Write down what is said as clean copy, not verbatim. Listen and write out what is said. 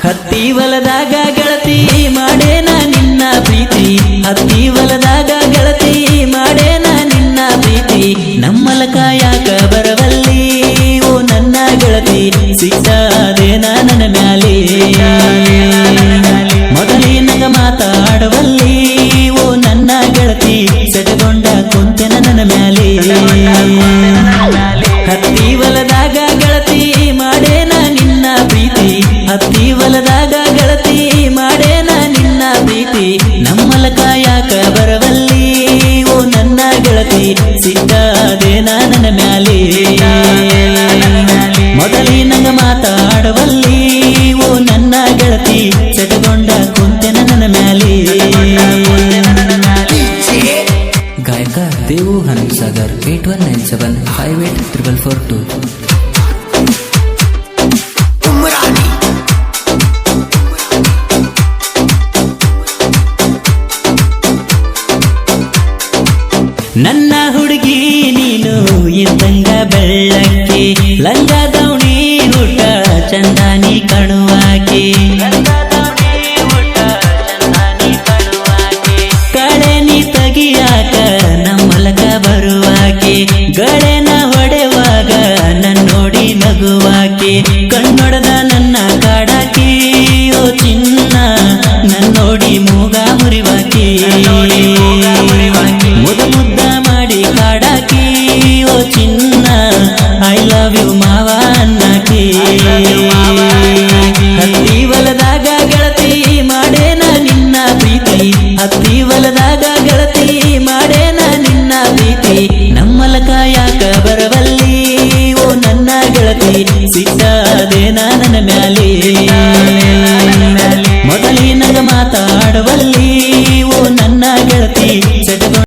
ಹತ್ತಿ ಹೊಲದಾಗ ಗೆಳತಿ ಮಾಡೇನ ನಿನ್ನ ಪ್ರೀತಿ ಹತ್ತಿ ಹೊಲದಾಗ ಗೆಳತಿ ಮಾಡೇನ ನಿನ್ನ ಪ್ರೀತಿ ನಮ್ಮಲ ಕಾಯಕ ಬರವಲ್ಲಿ ಓ ನನ್ನ ಗೆಳತಿ ಸಿಟ್ಟಾದೇನ ನನ್ನ ಮ್ಯಾಲೆ ಮೊದಲಿನಂಗ ಮಾತಾಡವಲ್ಲಿ ಓ ನನ್ನ ಗೆಳತಿ ಸೆಟಗೊಂಡ ಕುಂತೆನ ನನ್ನ ಮ್ಯಾಲೆ ಹತ್ತಿ ಹೊಲದಾಗ ಗೆಳತಿ ಮಾಡೇನ ನಿನ್ನ ಪ್ರೀತಿ ಹತ್ತಿ ಹೊಲದಾಗ ಗೆಳತಿ ಮಾಡೇನ ನಿನ್ನ ಪ್ರೀತಿ ನಮ್ಮಲ ಕಾಯಕ ಬರವಲ್ಲಿ ಓ ನನ್ನ ಗೆಳತಿ ಸಿಟ್ಟಾದೇನ ನನ್ನ ಮ್ಯಾಲೆ ಮೊದಲಿನಂಗ ಮಾತಾಡವಲ್ಲಿ ಓ ನನ್ನ ಗೆಳತಿ ಸೆಟಗೊಂಡ ಕುಂತೆನ ನನ್ನ ಮ್ಯಾಲೆ ಗಾಯಕ ದೇವು ಹನುಸಾಗರ್ 8197584442 ನನ್ನ ಹುಡುಗಿ ನೀನು ಇದ್ದಂಗ ಬೆಳ್ಳಕ್ಕೆ ಲಂಗ ದೌಣಿ ಊಟ ಚಂದಾನಿ ಕಣುವಾಕೆ